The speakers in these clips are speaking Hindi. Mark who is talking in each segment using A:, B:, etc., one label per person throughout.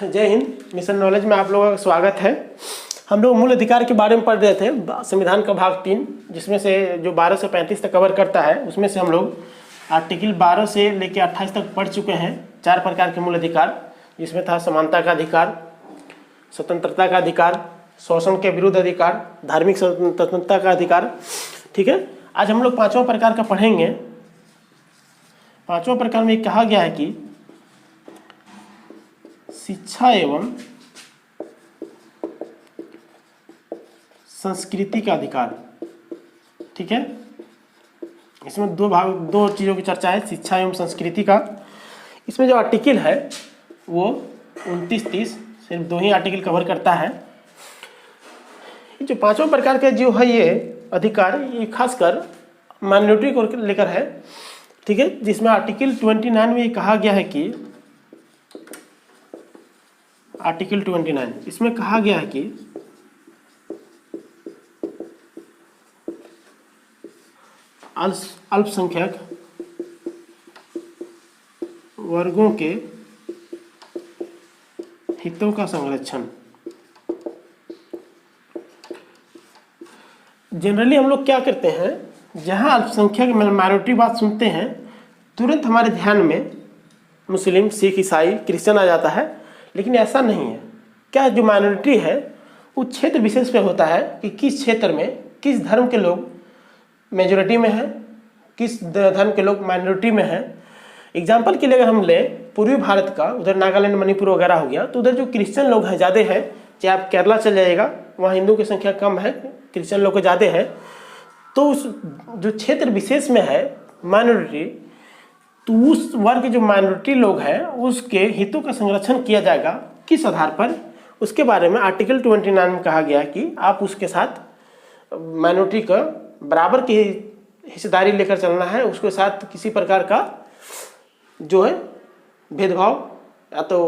A: जय हिंद। मिशन नॉलेज में आप लोगों का स्वागत है। हम लोग मूल अधिकार के बारे में पढ़ रहे थे, संविधान का भाग 3, जिसमें से जो 12 से 35 तक कवर करता है, उसमें से हम लोग आर्टिकल 12 से लेकर 28 तक पढ़ चुके हैं। 4 प्रकार के मूल अधिकार, जिसमें था समानता का अधिकार, स्वतंत्रता का अधिकार, शोषण के विरुद्ध अधिकार, धार्मिक स्वतंत्रता का अधिकार। ठीक है, आज हम लोग 5वां प्रकार का पढ़ेंगे। 5वां प्रकार में कहा गया है कि शिक्षा एवं संस्कृति का अधिकार। ठीक है, इसमें दो चीज़ों की चर्चा है, शिक्षा एवं संस्कृति का। इसमें जो आर्टिकल है वो 29-30, सिर्फ 2 ही आर्टिकल कवर करता है। जो 5वां प्रकार का जो है ये अधिकार, ये खासकर माइनॉरिटी को लेकर है। ठीक है, जिसमें आर्टिकल 29 में ये कहा गया है कि आर्टिकल 29 इसमें कहा गया है कि अल्पसंख्यक वर्गों के हितों का संरक्षण। जनरली हम लोग क्या करते हैं, जहां अल्पसंख्यक माइनॉरिटी बात सुनते हैं, तुरंत हमारे ध्यान में मुस्लिम, सिख, ईसाई, क्रिश्चियन आ जाता है। लेकिन ऐसा नहीं है। क्या जो माइनॉरिटी है वो क्षेत्र विशेष पे होता है कि किस क्षेत्र में किस धर्म के लोग मेजोरिटी में हैं, किस धर्म के लोग माइनॉरिटी में हैं। एग्जाम्पल के लिए अगर हम लें पूर्वी भारत का, उधर नागालैंड, मणिपुर वगैरह हो गया, तो उधर जो क्रिश्चियन लोग हैं ज़्यादा हैं। चाहे आप केरला चल जाइएगा, वहाँ हिंदू की संख्या कम है, क्रिश्चियन लोग ज़्यादा है। तो उस जो क्षेत्र विशेष में है माइनॉरिटी, तो उस वर्ग जो माइनॉरिटी लोग हैं उसके हितों का संरक्षण किया जाएगा। किस आधार पर, उसके बारे में आर्टिकल 29 में कहा गया कि आप उसके साथ माइनॉरिटी का बराबर की हिस्सेदारी लेकर चलना है। उसके साथ किसी प्रकार का जो है भेदभाव या तो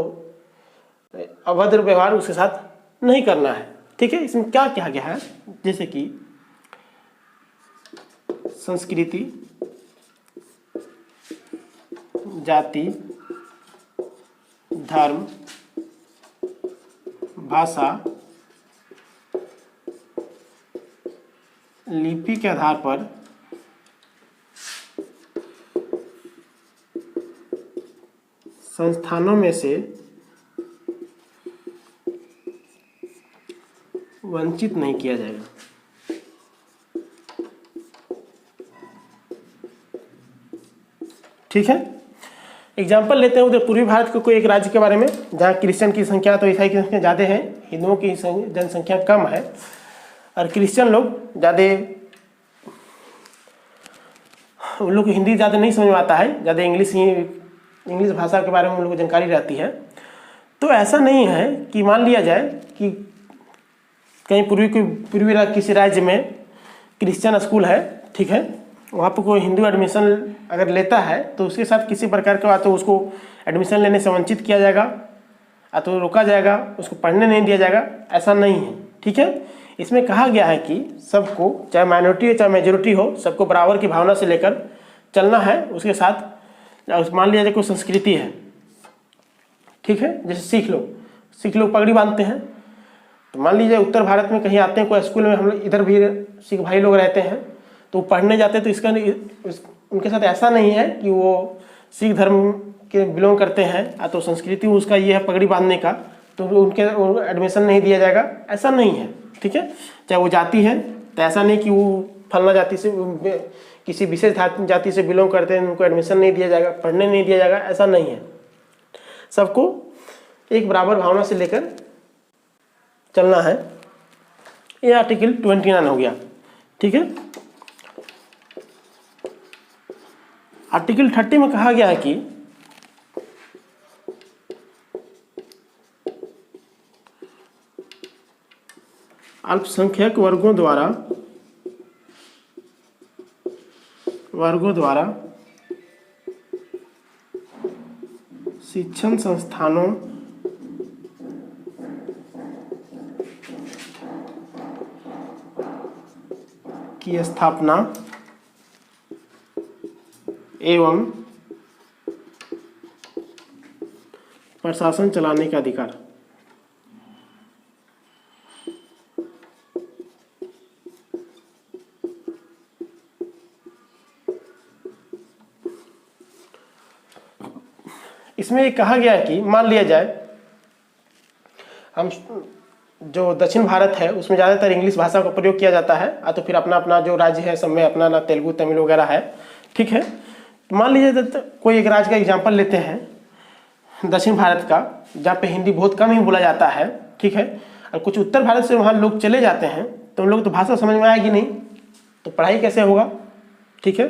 A: अभद्र व्यवहार उसके साथ नहीं करना है। ठीक है, इसमें क्या कहा गया है, जैसे कि संस्कृति, जाति, धर्म, भाषा, लिपि के आधार पर संस्थानों में से वंचित नहीं किया जाएगा। ठीक है, एग्जाम्पल लेते हैं उधर पूर्वी भारत के कोई एक राज्य के बारे में, जहाँ क्रिश्चियन की संख्या तो ईसाई की संख्या ज़्यादा है, हिंदुओं की जनसंख्या कम है, और क्रिश्चियन लोग ज़्यादा, उन लोग को हिंदी ज़्यादा नहीं समझ में आता है, ज़्यादा इंग्लिश भाषा के बारे में उन लोगों को जानकारी रहती है। तो ऐसा नहीं है कि मान लिया जाए कि कहीं पूर्वी किसी राज्य में क्रिश्चियन स्कूल है, ठीक है, वहाँ पर कोई हिंदू एडमिशन अगर लेता है तो उसके साथ किसी प्रकार का तो उसको एडमिशन लेने से वंचित किया जाएगा, या तो रोका जाएगा, उसको पढ़ने नहीं दिया जाएगा। ऐसा नहीं है। ठीक है, इसमें कहा गया है कि सबको, चाहे माइनॉरिटी हो चाहे मेजोरिटी हो, सबको बराबर की भावना से लेकर चलना है। उसके साथ मान लिया जाए कोई संस्कृति है, ठीक है, जैसे सिख लोग पगड़ी बांधते हैं, तो मान लीजिए उत्तर भारत में कहीं आते हैं कोई स्कूल में, हम लोग इधर भी सिख भाई लोग रहते हैं, तो पढ़ने जाते हैं, तो इसका उनके साथ ऐसा नहीं है कि वो सिख धर्म के बिलोंग करते हैं, या तो संस्कृति उसका ये है पगड़ी बांधने का, तो उनके एडमिशन नहीं दिया जाएगा। ऐसा नहीं है। ठीक है, चाहे वो जाति है, तो ऐसा नहीं कि वो फलना जाति से, किसी विशेष जाति से बिलोंग करते हैं, उनको एडमिशन नहीं दिया जाएगा, पढ़ने नहीं दिया जाएगा। ऐसा नहीं है। सबको एक बराबर भावना से लेकर चलना है। ये आर्टिकल 29 हो गया। ठीक है, आर्टिकल 30 में कहा गया है कि अल्पसंख्यक वर्गों द्वारा शिक्षण संस्थानों की स्थापना एवं प्रशासन चलाने का अधिकार। इसमें ये कहा गया है कि मान लिया जाए हम जो दक्षिण भारत है उसमें ज़्यादातर इंग्लिश भाषा का प्रयोग किया जाता है, तो फिर अपना अपना जो राज्य है सब में अपना ना तेलुगु तमिल वगैरह है, ठीक है। मान लीजिए तो कोई एक राज्य का एग्जांपल लेते हैं दक्षिण भारत का, जहाँ पे हिंदी बहुत कम ही बोला जाता है, ठीक है। और कुछ उत्तर भारत से वहाँ लोग चले जाते हैं तो उन लोग तो भाषा समझ में आएगी नहीं, तो पढ़ाई कैसे होगा, ठीक है।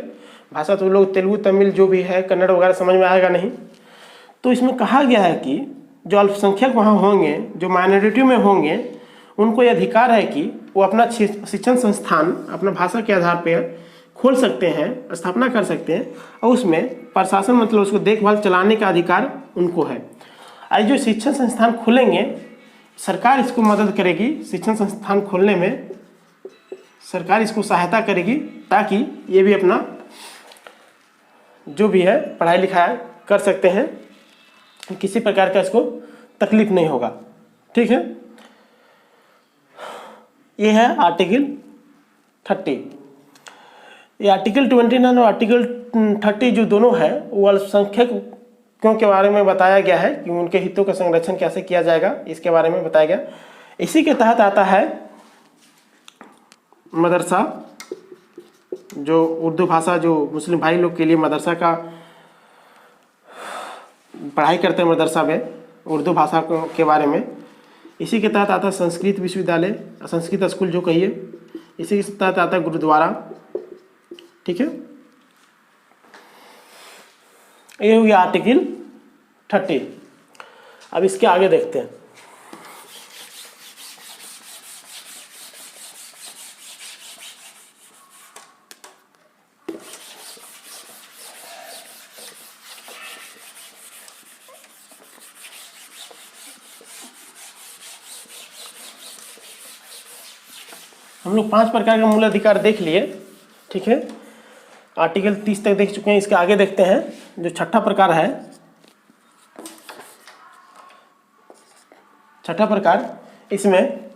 A: भाषा तो लोग तेलुगु तमिल जो भी है कन्नड़ वगैरह समझ में आएगा नहीं। तो इसमें कहा गया है कि जो अल्पसंख्यक वहाँ होंगे, जो माइनॉरिटी में होंगे, उनको ये अधिकार है कि वो अपना शिक्षण संस्थान अपना भाषा के आधार पर खोल सकते हैं, स्थापना कर सकते हैं, और उसमें प्रशासन मतलब उसको देखभाल चलाने का अधिकार उनको है। आज जो शिक्षण संस्थान खुलेंगे सरकार इसको मदद करेगी, शिक्षण संस्थान खोलने में सरकार इसको सहायता करेगी ताकि ये भी अपना जो भी है पढ़ाई लिखाई कर सकते हैं, किसी प्रकार का इसको तकलीफ नहीं होगा, ठीक है। ये है आर्टिकल 30। ये आर्टिकल 29 और आर्टिकल 30 जो दोनों है वो अल्पसंख्यकों के बारे में बताया गया है कि उनके हितों का संरक्षण कैसे किया जाएगा, इसके बारे में बताया गया। इसी के तहत आता है मदरसा, जो उर्दू भाषा जो मुस्लिम भाई लोग के लिए मदरसा का पढ़ाई करते हैं मदरसा में उर्दू भाषा के बारे में। इसी के तहत आता है संस्कृत विश्वविद्यालय, संस्कृत स्कूल जो कहिए। इसी के तहत आता है गुरुद्वारा, ठीक है। ये हो गया आर्टिकल 30। अब इसके आगे देखते हैं। हम लोग 5 प्रकार का मूल अधिकार देख लिए, ठीक है। आर्टिकल 30 तक देख चुके हैं। इसके आगे देखते हैं जो छठा प्रकार है। छठा प्रकार, इसमें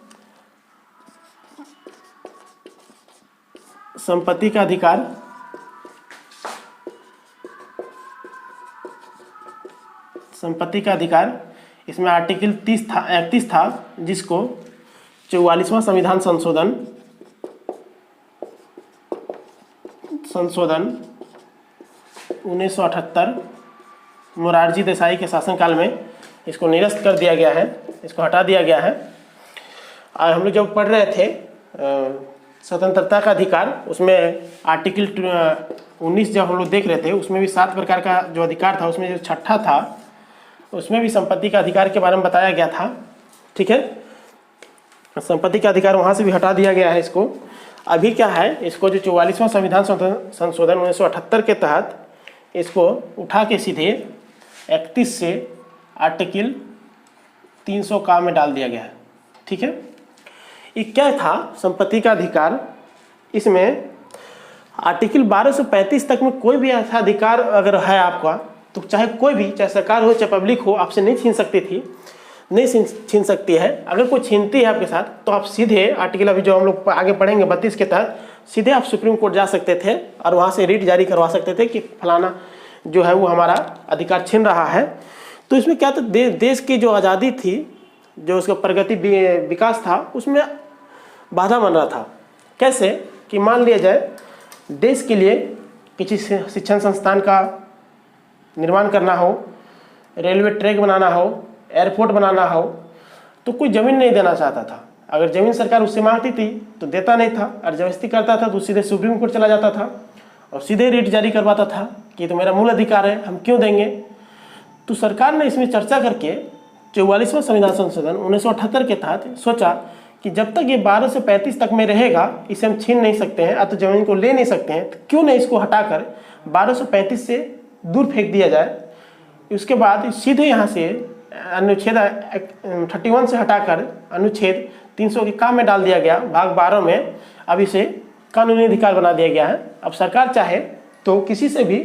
A: संपत्ति का अधिकार, संपत्ति का अधिकार। इसमें आर्टिकल 31 था जिसको 44वां संविधान संशोधन 1978 मोरारजी देसाई के शासनकाल में इसको निरस्त कर दिया गया है, इसको हटा दिया गया है। और हम लोग जब पढ़ रहे थे स्वतंत्रता का अधिकार, उसमें आर्टिकल 19 जब हम लोग देख रहे थे उसमें भी 7 प्रकार का जो अधिकार था, उसमें जो छठा था उसमें भी संपत्ति का अधिकार के बारे में बताया गया था, ठीक है। संपत्ति का अधिकार वहाँ से भी हटा दिया गया है इसको। अभी क्या है, इसको जो 44वां संविधान संशोधन 1978 के तहत इसको उठा के सीधे 31 से आर्टिकल 300 का में डाल दिया गया है, ठीक है। ये क्या था संपत्ति का अधिकार, इसमें आर्टिकल 1235 तक में कोई भी ऐसा अधिकार अगर है आपका तो चाहे कोई भी, चाहे सरकार हो चाहे पब्लिक हो, आपसे नहीं छीन सकती थी, नहीं छीन सकती है। अगर कोई छीनती है आपके साथ तो आप सीधे आर्टिकल अभी जो हम लोग आगे पढ़ेंगे 32 के तहत सीधे आप सुप्रीम कोर्ट जा सकते थे और वहाँ से रिट जारी करवा सकते थे कि फलाना जो है वो हमारा अधिकार छीन रहा है। तो इसमें क्या था, देश की जो आज़ादी थी, जो उसका प्रगति विकास था, उसमें बाधा बन रहा था। कैसे कि मान लिया जाए देश के लिए किसी शिक्षण संस्थान का निर्माण करना हो, रेलवे ट्रैक बनाना हो, एयरपोर्ट बनाना हो, तो कोई ज़मीन नहीं देना चाहता था। अगर ज़मीन सरकार उससे मांगती थी तो देता नहीं था, और जबरदस्ती करता था तो सीधे सुप्रीम कोर्ट चला जाता था और सीधे रिट जारी करवाता था कि तो मेरा मूल अधिकार है, हम क्यों देंगे। तो सरकार ने इसमें चर्चा करके 44वां संविधान संशोधन 1978 के तहत सोचा कि जब तक ये 12 से 35 तक में रहेगा इसे हम छीन नहीं सकते हैं, तो ज़मीन को ले नहीं सकते हैं, तो क्यों नहीं इसको हटाकर 1235 से दूर फेंक दिया जाए। उसके बाद सीधे यहाँ से अनुच्छेद 31 से हटाकर अनुच्छेद 300 के काम में डाल दिया गया, भाग 12 में। अब इसे कानूनी अधिकार बना दिया गया है। अब सरकार चाहे तो किसी से भी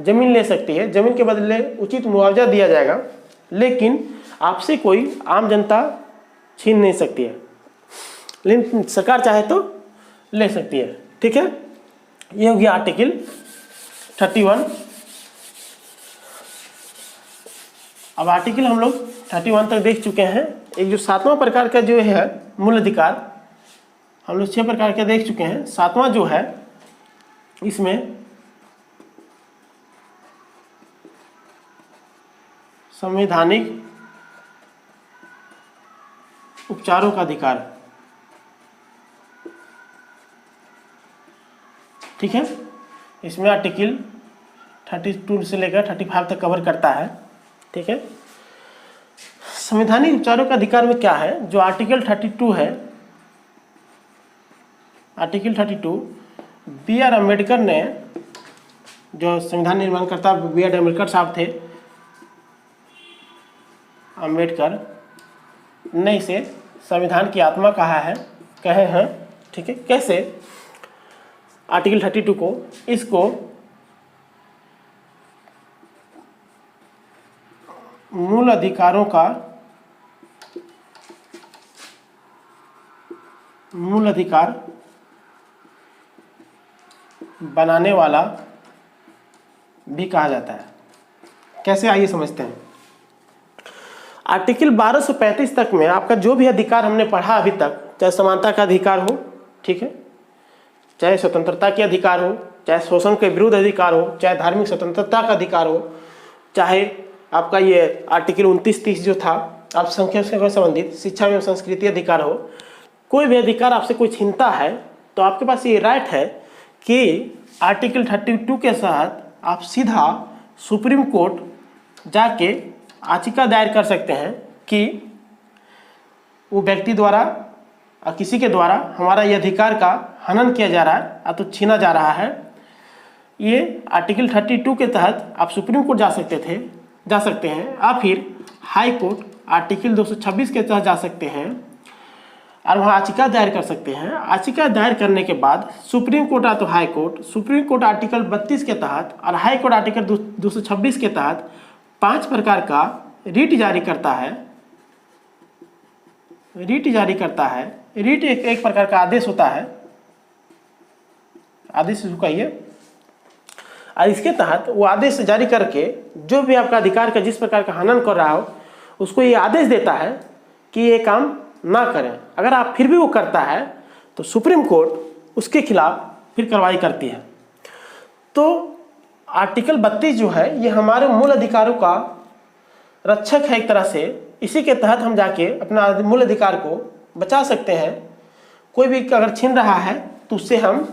A: ज़मीन ले सकती है, ज़मीन के बदले उचित मुआवजा दिया जाएगा, लेकिन आपसे कोई आम जनता छीन नहीं सकती है, लेकिन सरकार चाहे तो ले सकती है। ठीक है, ये हो गया आर्टिकल 31। अब आर्टिकल हम लोग 31 तक देख चुके हैं। एक जो 7वां प्रकार का जो है मूल अधिकार, हम लोग 6 प्रकार के देख चुके हैं। 7वां जो है इसमें संवैधानिक उपचारों का अधिकार। ठीक है, इसमें आर्टिकल 32 से लेकर 35 तक कवर करता है। ठीक है, संवैधानिक उपचारों का अधिकार में क्या है, जो आर्टिकल 32 है, आर्टिकल 32 बी आर अम्बेडकर ने, जो संविधान निर्माणकर्ता बी आर अम्बेडकर साहब थे, अम्बेडकर ने इसे संविधान की आत्मा कहे हैं। ठीक है, कैसे? आर्टिकल 32 को, इसको मूल अधिकारों का मूल अधिकार बनाने वाला भी कहा जाता है। कैसे, आइए समझते हैं। आर्टिकल 1235 तक में आपका जो भी अधिकार हमने पढ़ा अभी तक, चाहे समानता का अधिकार हो, ठीक है, चाहे स्वतंत्रता के अधिकार हो, चाहे शोषण के विरुद्ध अधिकार हो, चाहे धार्मिक स्वतंत्रता का अधिकार हो, चाहे आपका ये आर्टिकल 29-30 जो था अल्पसंख्यक से संबंधित शिक्षा एवं संस्कृति अधिकार हो, कोई भी अधिकार आपसे कोई छीनता है तो आपके पास ये राइट है कि आर्टिकल 32 के तहत आप सीधा सुप्रीम कोर्ट जाके याचिका दायर कर सकते हैं कि वो व्यक्ति द्वारा और किसी के द्वारा हमारा ये अधिकार का हनन किया जा रहा है या तो छीना जा रहा है। ये आर्टिकल 32 के तहत आप सुप्रीम कोर्ट जा सकते हैं, या फिर हाई कोर्ट आर्टिकल 226 के तहत जा सकते हैं और वहाँ याचिका दायर कर सकते हैं। याचिका दायर करने के बाद सुप्रीम कोर्ट या तो high court, supreme court article 32 के तहत और हाई कोर्ट आर्टिकल 226 के तहत 5 प्रकार का रीट जारी करता है। रीट एक प्रकार का आदेश होता है, आदेश कहिए, और इसके तहत वो आदेश जारी करके जो भी आपका अधिकार का जिस प्रकार का हनन कर रहा हो उसको ये आदेश देता है कि ये काम ना करें। अगर आप फिर भी वो करता है तो सुप्रीम कोर्ट उसके खिलाफ फिर कार्रवाई करती है। तो आर्टिकल 32 जो है ये हमारे मूल अधिकारों का रक्षक है एक तरह से। इसी के तहत हम जाके अपना मूल अधिकार को बचा सकते हैं। कोई भी अगर छीन रहा है तो उससे हम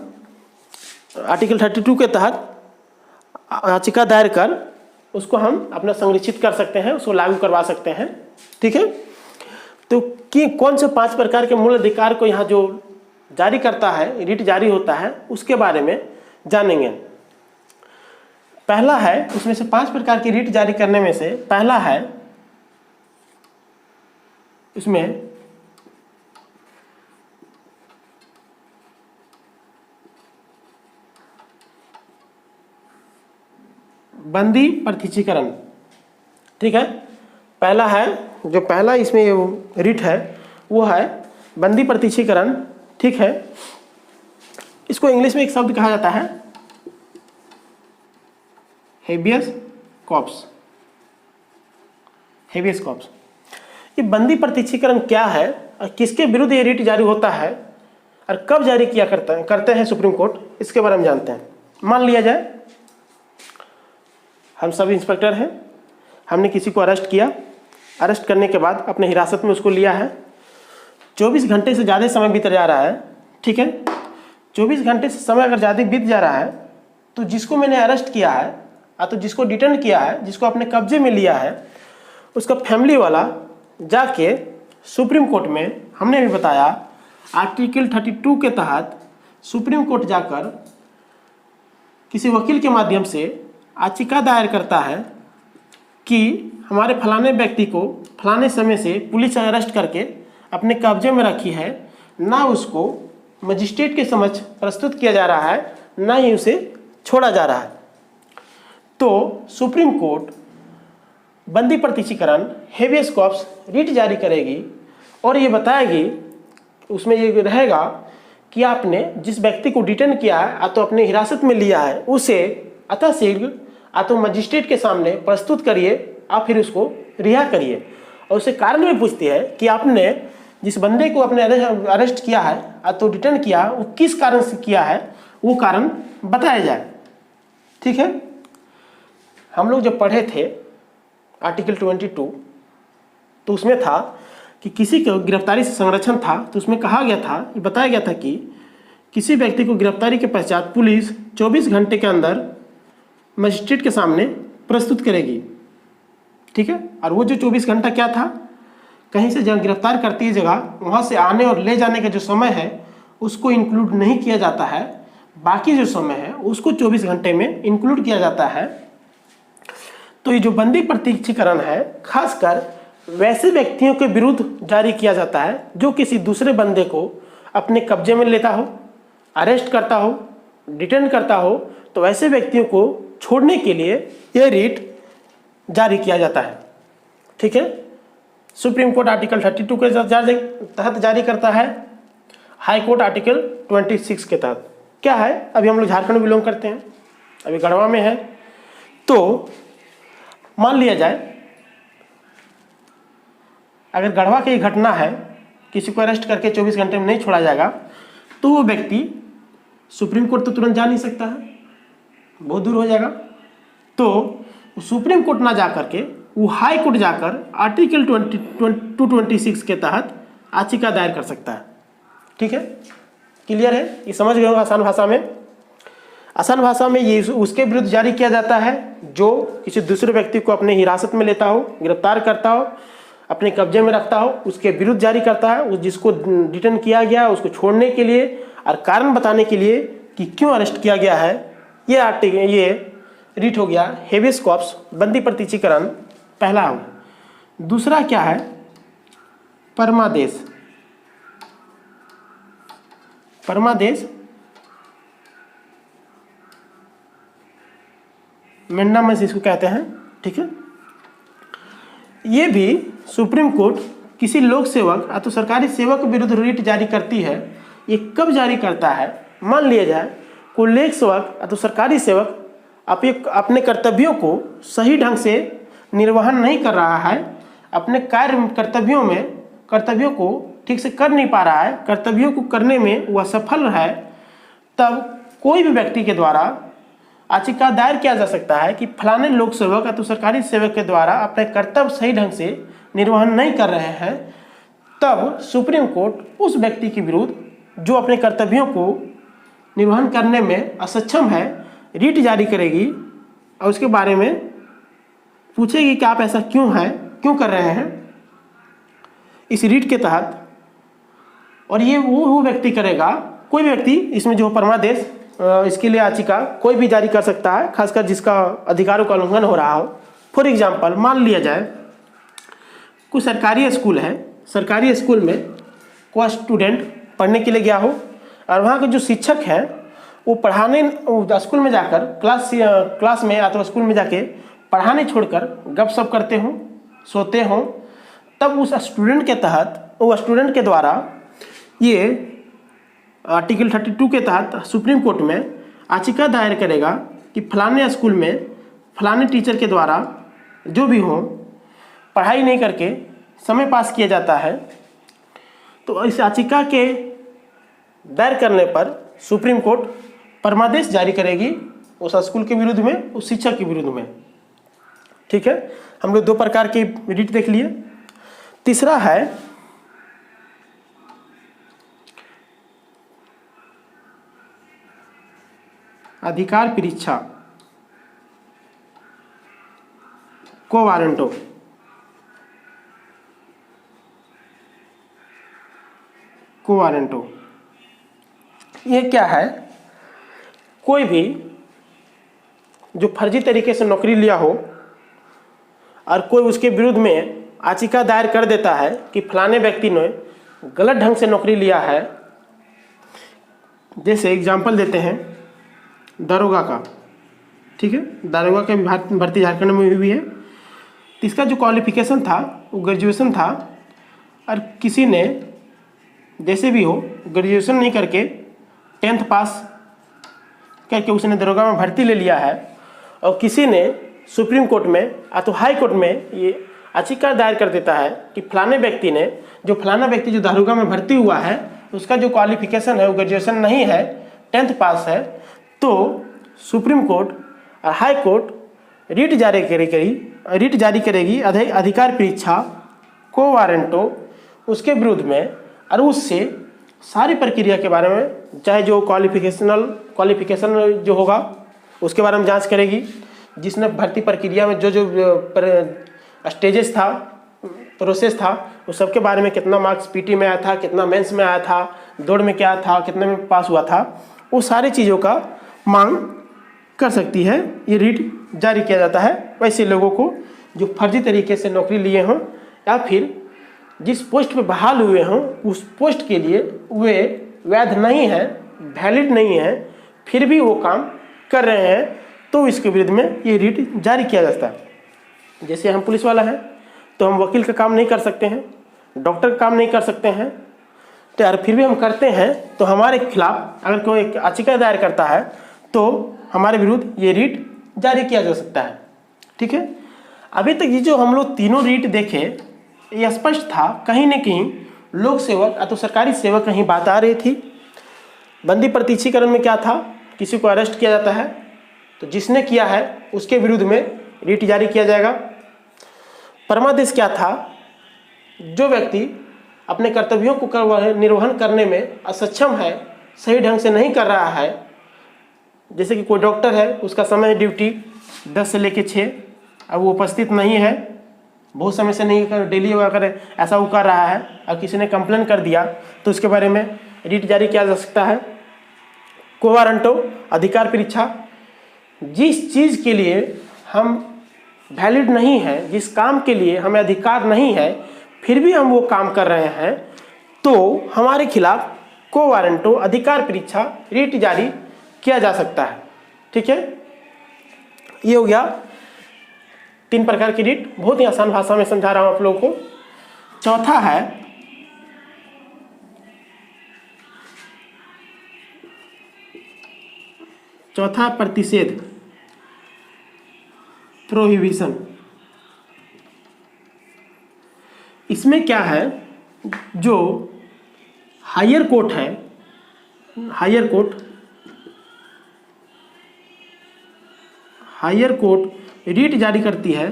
A: आर्टिकल 32 के तहत याचिका दायर कर उसको हम अपना संरक्षित कर सकते हैं, उसको लागू करवा सकते हैं। ठीक है, तो कि कौन से 5 प्रकार के मूल अधिकार को यहाँ जो जारी करता है, रीट जारी होता है, उसके बारे में जानेंगे। पहला है, उसमें से 5 प्रकार की रीट जारी करने में से पहला है इसमें बंदी प्रत्यक्षीकरण। ठीक है, पहला है, जो पहला इसमें रीट है वो है बंदी प्रत्यक्षीकरण। ठीक है, इसको इंग्लिश में एक शब्द कहा जाता है हेबियस कॉर्पस। हेबियस कॉर्पस, ये बंदी प्रत्यक्षीकरण क्या है और किसके विरुद्ध ये रीट जारी होता है और कब जारी किया करते हैं सुप्रीम कोर्ट, इसके बारे में जानते हैं। मान लिया जाए हम सब इंस्पेक्टर हैं, हमने किसी को अरेस्ट किया, अरेस्ट करने के बाद अपने हिरासत में उसको लिया है। 24 घंटे से ज़्यादा समय बीत जा रहा है। ठीक है, 24 घंटे से समय अगर ज़्यादा बीत जा रहा है तो जिसको मैंने अरेस्ट किया है या तो जिसको डिटेन किया है, जिसको अपने कब्जे में लिया है, उसका फैमिली वाला जाके सुप्रीम कोर्ट में, हमने भी बताया आर्टिकल 32 के तहत सुप्रीम कोर्ट जाकर किसी वकील के माध्यम से याचिका दायर करता है कि हमारे फलाने व्यक्ति को फलाने समय से पुलिस अरेस्ट करके अपने कब्जे में रखी है, ना उसको मजिस्ट्रेट के समक्ष प्रस्तुत किया जा रहा है, ना ही उसे छोड़ा जा रहा है। तो सुप्रीम कोर्ट बंदी प्रत्यक्षीकरण हेबियस कॉर्पस रिट जारी करेगी और ये बताएगी, उसमें ये रहेगा कि आपने जिस व्यक्ति को डिटेन किया है या तो अपने हिरासत में लिया है उसे अतः शीघ्र या तो मजिस्ट्रेट के सामने प्रस्तुत करिए या फिर उसको रिहा करिए। और उसे कारण भी पूछती है कि आपने जिस बंदे को अपने अरेस्ट किया है या तो डिटेन किया वो किस कारण से किया है, वो कारण बताया जाए। ठीक है, हम लोग जब पढ़े थे आर्टिकल 22 तो उसमें था कि किसी को गिरफ्तारी से संरक्षण था, तो उसमें कहा गया था, ये बताया गया था कि किसी व्यक्ति को गिरफ्तारी के पश्चात पुलिस 24 घंटे के अंदर मजिस्ट्रेट के सामने प्रस्तुत करेगी। ठीक है, और वो जो 24 घंटा क्या था, कहीं से जहाँ गिरफ्तार करती है जगह वहाँ से आने और ले जाने का जो समय है उसको इंक्लूड नहीं किया जाता है, बाकी जो समय है उसको 24 घंटे में इंक्लूड किया जाता है। तो ये जो बंदी प्रत्यक्षीकरण है खासकर वैसे व्यक्तियों के विरुद्ध जारी किया जाता है जो किसी दूसरे बंदे को अपने कब्जे में लेता हो, अरेस्ट करता हो, डिटेन करता हो, तो वैसे व्यक्तियों को छोड़ने के लिए यह रिट जारी किया जाता है। ठीक है, सुप्रीम कोर्ट आर्टिकल 32 के तहत जारी करता है, हाई कोर्ट आर्टिकल 26 के तहत। क्या है, अभी हम लोग झारखंड में बिलोंग करते हैं, अभी गढ़वा में है, तो मान लिया जाए अगर गढ़वा की घटना है, किसी को अरेस्ट करके 24 घंटे में नहीं छोड़ा जाएगा तो वो व्यक्ति सुप्रीम कोर्ट तो तुरंत जा नहीं सकता है, बहुत दूर हो जाएगा। तो सुप्रीम कोर्ट ना जा करके वो हाई कोर्ट जाकर आर्टिकल 226 के तहत याचिका दायर कर सकता है। ठीक है, क्लियर है, ये समझ गए हो आसान भाषा में। आसान भाषा में ये उसके विरुद्ध जारी किया जाता है जो किसी दूसरे व्यक्ति को अपने हिरासत में लेता हो, गिरफ्तार करता हो, अपने कब्जे में रखता हो, उसके विरुद्ध जारी करता है। उस जिसको डिटेन किया गया उसको छोड़ने के लिए और कारण बताने के लिए कि क्यों अरेस्ट किया गया है। ये रिट हो गया हेबियस कॉर्पस, बंदी प्रत्यक्षीकरण, पहला हो। दूसरा क्या है, परमादेश। परमादेश मेंडामस इसको कहते हैं। ठीक है, ये भी सुप्रीम कोर्ट किसी लोक सेवक या तो सरकारी सेवक के विरुद्ध रिट जारी करती है। ये कब जारी करता है, मान लिया जाए कोई लोक सेवक या तो सरकारी सेवक अपने कर्तव्यों को सही ढंग से निर्वहन नहीं कर रहा है, अपने कर्तव्यों को ठीक से कर नहीं पा रहा है, कर्तव्यों को करने में वह असफल है, तब कोई भी व्यक्ति के द्वारा याचिका दायर किया जा सकता है कि फलाने लोक सेवक या तो सरकारी सेवक के द्वारा अपने कर्तव्य सही ढंग से निर्वहन नहीं कर रहे हैं। तब सुप्रीम कोर्ट उस व्यक्ति के विरुद्ध जो अपने कर्तव्यों को निर्वहन करने में असक्षम है रिट जारी करेगी और उसके बारे में पूछेगी कि आप ऐसा क्यों कर रहे हैं इस रिट के तहत। और ये वो व्यक्ति करेगा, कोई व्यक्ति इसमें जो परमादेश, इसके लिए याचिका कोई भी जारी कर सकता है, खासकर जिसका अधिकारों का उल्लंघन हो रहा हो। फॉर एग्जाम्पल मान लिया जाए कोई सरकारी स्कूल है, सरकारी स्कूल में कोई स्टूडेंट पढ़ने के लिए गया हो और वहाँ के जो शिक्षक हैं वो स्कूल में जाकर क्लास में या तो स्कूल में जाके पढ़ाने छोड़कर गपशप करते हों, सोते हों, तब उस स्टूडेंट के तहत वो स्टूडेंट के द्वारा ये आर्टिकल 32 के तहत सुप्रीम कोर्ट में याचिका दायर करेगा कि फलाने स्कूल में फलाने टीचर के द्वारा जो भी हो पढ़ाई नहीं करके समय पास किया जाता है। तो इस याचिका के दायर करने पर सुप्रीम कोर्ट परमादेश जारी करेगी उस स्कूल के विरुद्ध में, उस शिक्षक के विरुद्ध में। ठीक है, हम लोग दो प्रकार के रिट देख लिए। तीसरा है अधिकार परीक्षा, को वारंटो। ये क्या है, कोई भी जो फर्जी तरीके से नौकरी लिया हो और कोई उसके विरुद्ध में याचिका दायर कर देता है कि फलाने व्यक्ति ने गलत ढंग से नौकरी लिया है। जैसे एग्जाम्पल देते हैं दरोगा का। ठीक है, दरोगा की भर्ती झारखंड में हुई है। तो इसका जो क्वालिफिकेशन था वो ग्रेजुएशन था, और किसी ने जैसे भी हो ग्रेजुएशन नहीं करके 10th पास करके उसने दरोगा में भर्ती ले लिया है, और किसी ने सुप्रीम कोर्ट में या तो हाई कोर्ट में ये याचिका दायर कर देता है कि फलाने व्यक्ति ने जो दरोगा में भर्ती हुआ है उसका जो क्वालिफिकेशन है वो ग्रेजुएशन नहीं है, 10th पास है, तो सुप्रीम कोर्ट और हाई कोर्ट रिट जारी करेगी अधिकार परीक्षा को वारंटो उसके विरुद्ध में, और उससे सारी प्रक्रिया के बारे में, चाहे जो क्वालिफिकेशन जो होगा उसके बारे में जांच करेगी, जिसने भर्ती प्रक्रिया में जो स्टेजेस था, प्रोसेस था, उस सब के बारे में, कितना मार्क्स पीटी में आया था, कितना मेंस में आया था, दौड़ में क्या था, कितने में पास हुआ था, वो सारी चीज़ों का मांग कर सकती है। ये रिट जारी किया जाता है वैसे लोगों को जो फर्जी तरीके से नौकरी लिए हों या फिर जिस पोस्ट पे बहाल हुए हों उस पोस्ट के लिए वे वैध नहीं है, वैलिड नहीं है, फिर भी वो काम कर रहे हैं, तो इसके विरुद्ध में ये रिट जारी किया जाता है। जैसे हम पुलिस वाला हैं तो हम वकील का काम नहीं कर सकते हैं, डॉक्टर का काम नहीं कर सकते हैं, तो यार फिर भी हम करते हैं, तो हमारे खिलाफ अगर कोई याचिका दायर करता है तो हमारे विरुद्ध ये रिट जारी किया जा सकता है। ठीक है, अभी तक ये जो हम लोग तीनों रिट देखे ये स्पष्ट था कहीं न कहीं लोक सेवक या तो सरकारी सेवक कहीं बात आ रही थी। बंदी प्रत्यक्षीकरण में क्या था, किसी को अरेस्ट किया जाता है तो जिसने किया है उसके विरुद्ध में रिट जारी किया जाएगा। परमादेश क्या था, जो व्यक्ति अपने कर्तव्यों को निर्वहन करने में असक्षम है, सही ढंग से नहीं कर रहा है, जैसे कि कोई डॉक्टर है उसका समय ड्यूटी 10 से लेकर 6, अब वो उपस्थित नहीं है, बहुत समय से नहीं कर, डेली अगर ऐसा वो कर रहा है और किसी ने कंप्लेन कर दिया तो उसके बारे में रिट जारी किया जा सकता है। को वारंटो अधिकार परीक्षा, जिस चीज़ के लिए हम वैलिड नहीं है, जिस काम के लिए हमें अधिकार नहीं है, फिर भी हम वो काम कर रहे हैं, तो हमारे खिलाफ को वारंटो अधिकार परीक्षा रिट जारी किया जा सकता है। ठीक है, ये हो गया 3 प्रकार की रिट, बहुत ही आसान भाषा में समझा रहा हूं आप लोगों को। चौथा है प्रतिषेध, प्रोहिबिशन। इसमें क्या है, जो हायर कोर्ट है, हायर कोर्ट रिट जारी करती है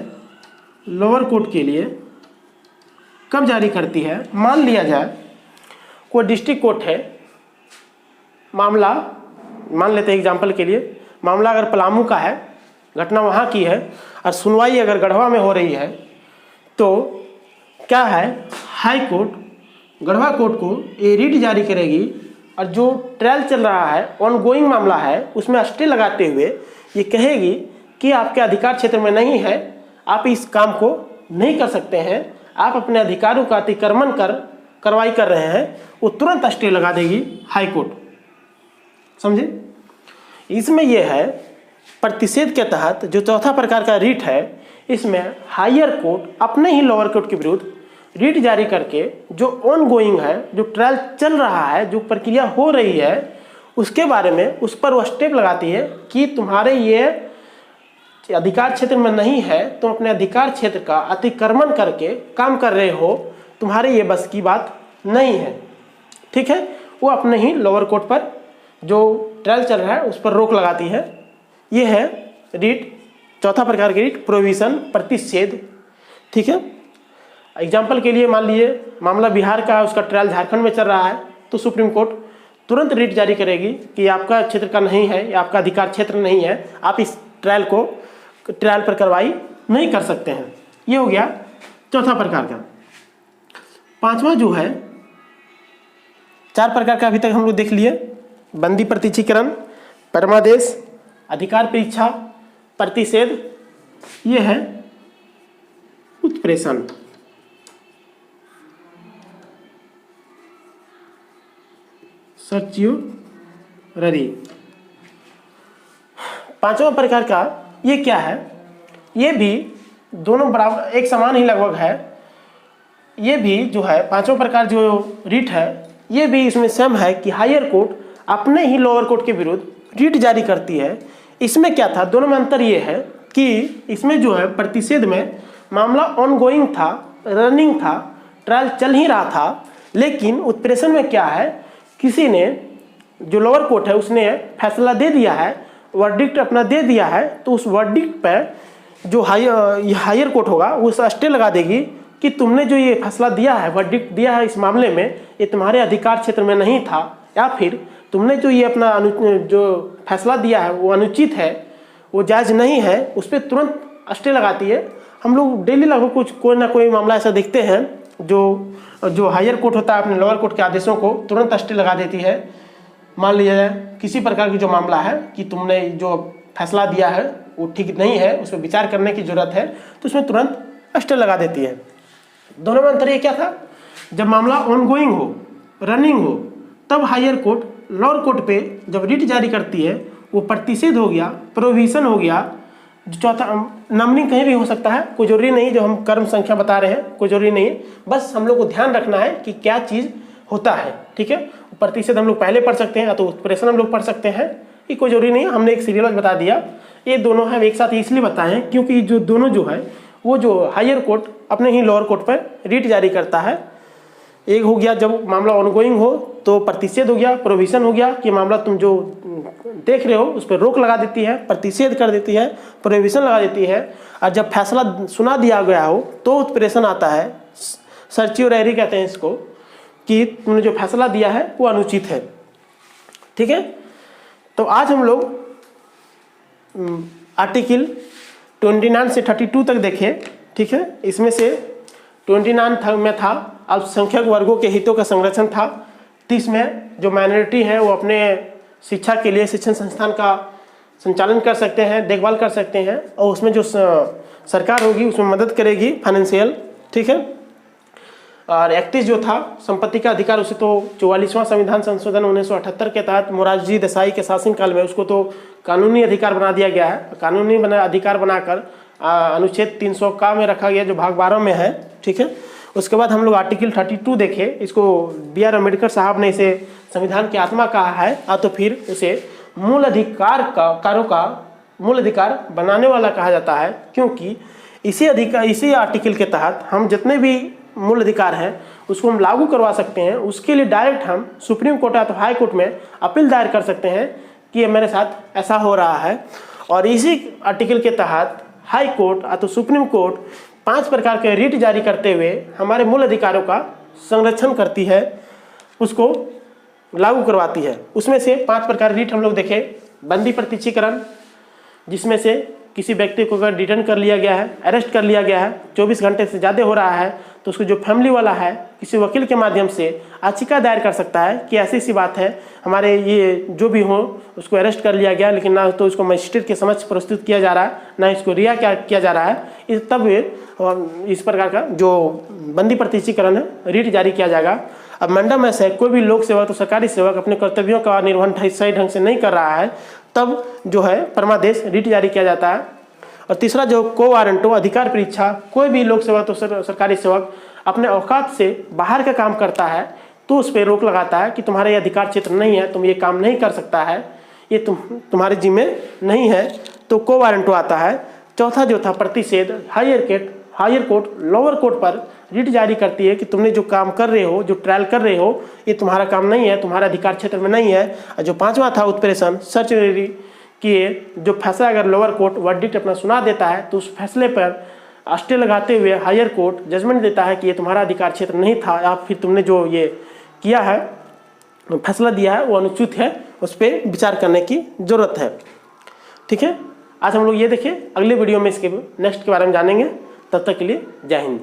A: लोअर कोर्ट के लिए। कब जारी करती है, मान लिया जाए कोई डिस्ट्रिक्ट कोर्ट है, मामला मान लेते हैं एग्जाम्पल के लिए, मामला अगर पलामू का है, घटना वहाँ की है और सुनवाई अगर गढ़वा में हो रही है, तो क्या है, हाई कोर्ट गढ़वा कोर्ट को ये रिट जारी करेगी और जो ट्रायल चल रहा है, ऑनगोइंग मामला है, उसमें स्टे लगाते हुए ये कहेगी कि आपके अधिकार क्षेत्र में नहीं है, आप इस काम को नहीं कर सकते हैं, आप अपने अधिकारों का अतिक्रमण कार्रवाई कर रहे हैं, वो तुरंत स्टे लगा देगी हाई कोर्ट। समझे, इसमें यह है प्रतिषेध के तहत जो चौथा प्रकार का रिट है, इसमें हायर कोर्ट अपने ही लोअर कोर्ट के विरुद्ध रिट जारी करके जो ऑनगोइंग है, जो ट्रायल चल रहा है, जो प्रक्रिया हो रही है, उसके बारे में उस पर वो स्टेप लगाती है कि तुम्हारे ये अधिकार क्षेत्र में नहीं है, तुम अपने अधिकार क्षेत्र का अतिक्रमण करके काम कर रहे हो, तुम्हारे ये बस की बात नहीं है। ठीक है, वो अपने ही लोअर कोर्ट पर जो ट्रायल चल रहा है उस पर रोक लगाती है। ये है रिट, चौथा प्रकार की रिट, प्रोहिबिशन, प्रतिषेध। ठीक है, एग्जाम्पल के लिए मान लीजिए मामला बिहार का है, उसका ट्रायल झारखंड में चल रहा है, तो सुप्रीम कोर्ट तुरंत रिट जारी करेगी कि आपका क्षेत्र का नहीं है या आपका अधिकार क्षेत्र नहीं है, आप इस ट्रायल पर कार्रवाई नहीं कर सकते हैं। ये हो गया चौथा प्रकार का। पांचवा जो है, 4 प्रकार का अभी तक हम लोग देख लिए, बंदी प्रत्यक्षीकरण, परमादेश, अधिकार परीक्षा, प्रतिषेध, ये है उत्प्रेषण। सर्च्योररी। पांचवा प्रकार का ये क्या है, ये भी दोनों बराबर एक समान ही लगभग है। ये भी जो है पांचों प्रकार जो रीट है ये भी इसमें सेम है कि हायर कोर्ट अपने ही लोअर कोर्ट के विरुद्ध रीट जारी करती है। इसमें क्या था, दोनों में अंतर ये है कि इसमें जो है प्रतिषेध में मामला ऑनगोइंग था, रनिंग था, ट्रायल चल ही रहा था, लेकिन उत्प्रेषण में क्या है, किसी ने जो लोअर कोर्ट है उसने फैसला दे दिया है, वर्डिक्ट अपना दे दिया है, तो उस वर्डिक्ट पर जो हायर कोर्ट होगा वो स्टे लगा देगी कि तुमने जो ये फैसला दिया है, वर्डिक्ट दिया है इस मामले में, ये तुम्हारे अधिकार क्षेत्र में नहीं था, या फिर तुमने जो ये अपना जो फैसला दिया है वो अनुचित है, वो जायज़ नहीं है, उस पर तुरंत स्टे लगाती है। हम लोग डेली लगभग कुछ कोई ना कोई मामला ऐसा देखते हैं जो हायर कोर्ट होता है अपने लोअर कोर्ट के आदेशों को तुरंत स्टे लगा देती है। मान लिया जाए किसी प्रकार की जो मामला है कि तुमने जो फैसला दिया है वो ठीक नहीं है, उस पर विचार करने की जरूरत है, तो उसमें तुरंत स्टे लगा देती है। दोनों में अंतर ये क्या था, जब मामला ऑनगोइंग हो, रनिंग हो, तब हायर कोर्ट लोअर कोर्ट पे जब रीट जारी करती है वो प्रतिषेध हो गया, प्रोविजन हो गया, चौथा नंबरिंग कहीं भी हो सकता है, कोई जरूरी नहीं, जो हम कर्म संख्या बता रहे हैं कोई जरूरी नहीं है, बस हम लोग को ध्यान रखना है कि क्या चीज़ होता है। ठीक है, प्रतिशत हम लोग पहले पढ़ सकते हैं या तो उत्प्रेषण हम लोग पढ़ सकते हैं, ये कोई जरूरी नहीं है, हमने एक सीरियल बता दिया। ये दोनों है एक साथ इसलिए बताए हैं क्योंकि जो दोनों जो है वो जो हायर कोर्ट अपने ही लोअर कोर्ट पर रीट जारी करता है। एक हो गया जब मामला ऑनगोइंग हो तो प्रतिषेध हो गया, प्रोविजन हो गया कि मामला तुम जो देख रहे हो उस पर रोक लगा देती है, प्रतिषेध कर देती है, प्रोविजन लगा देती है। और जब फैसला सुना दिया गया हो तो उत्प्रेषण आता है, सर्च्योरेरी कहते हैं इसको, कि तुमने जो फैसला दिया है वो अनुचित है। ठीक है, तो आज हम लोग आर्टिकल 29 से 32 तक देखे। ठीक है, इसमें से 29 में था अल्पसंख्यक वर्गों के हितों का संरक्षण था। 30 में जो माइनॉरिटी है वो अपने शिक्षा के लिए शिक्षण संस्थान का संचालन कर सकते हैं, देखभाल कर सकते हैं, और उसमें जो सरकार होगी उसमें मदद करेगी फाइनेंशियल। ठीक है, और 31 जो था संपत्ति का अधिकार, उसे तो 44वां संविधान संशोधन 1978 के तहत मोरारजी देसाई के शासनकाल में उसको तो कानूनी अधिकार बना दिया गया है। कानूनी अधिकार बनाकर अनुच्छेद 300 का में रखा गया जो भाग 12 में है। ठीक है, उसके बाद हम लोग आर्टिकल 32 देखे, इसको B.R. अम्बेडकर साहब ने इसे संविधान की आत्मा कहा है, तो फिर उसे मूल अधिकारों का मूल अधिकार बनाने वाला कहा जाता है, क्योंकि इसी आर्टिकल के तहत हम जितने भी मूल अधिकार हैं उसको हम लागू करवा सकते हैं। उसके लिए डायरेक्ट हम सुप्रीम कोर्ट या तो हाई कोर्ट में अपील दायर कर सकते हैं कि मेरे साथ ऐसा हो रहा है, और इसी आर्टिकल के तहत हाई कोर्ट या तो सुप्रीम कोर्ट 5 प्रकार के रीट जारी करते हुए हमारे मूल अधिकारों का संरक्षण करती है, उसको लागू करवाती है। उसमें से 5 प्रकार रीट हम लोग देखे। बंदी प्रत्यक्षीकरण, जिसमें से किसी व्यक्ति को अगर डिटेन कर लिया गया है, अरेस्ट कर लिया गया है, 24 घंटे से ज़्यादा हो रहा है, तो उसको जो फैमिली वाला है किसी वकील के माध्यम से याचिका दायर कर सकता है कि ऐसी सी बात है, हमारे ये जो भी हो उसको अरेस्ट कर लिया गया, लेकिन ना तो उसको मजिस्ट्रेट के समक्ष प्रस्तुत किया जा रहा है, ना इसको रिहा किया जा रहा है, तब इस प्रकार का जो बंदी प्रत्यक्षीकरण है रीट जारी किया जाएगा। अब मैंडेमस है, कोई भी लोक सेवक तो सरकारी सेवक अपने कर्तव्यों का निर्वहन सही ढंग से नहीं कर रहा है, तब जो है परमादेश रीट जारी किया जाता है। और तीसरा जो को वारंटो अधिकार परीक्षा, कोई भी लोक सेवक तो सरकारी सेवक अपने औकात से बाहर का काम करता है तो उस पर रोक लगाता है कि तुम्हारा ये अधिकार क्षेत्र नहीं है, तुम ये काम नहीं कर सकता है, ये तुम्हारे जिम्मे नहीं है, तो को वारंटो आता है। चौथा जो था प्रतिषेध, हायर कोर्ट लोअर कोर्ट पर रीट जारी करती है कि तुमने जो काम कर रहे हो, जो ट्रायल कर रहे हो, ये तुम्हारा काम नहीं है, तुम्हारा अधिकार क्षेत्र में नहीं है। और जो 5वां था उत्प्रेषण, सर्च्योरेरी, कि जो फैसला अगर लोअर कोर्ट वर्डिक्ट अपना सुना देता है तो उस फैसले पर स्टे लगाते हुए हायर कोर्ट जजमेंट देता है कि ये तुम्हारा अधिकार क्षेत्र नहीं था, या फिर तुमने जो ये किया है, फैसला दिया है वो अनुचित है, उस पर विचार करने की जरूरत है। ठीक है, आज हम लोग ये देखें, अगले वीडियो में इसके नेक्स्ट के बारे में जानेंगे। तब तक के लिए जय हिंद।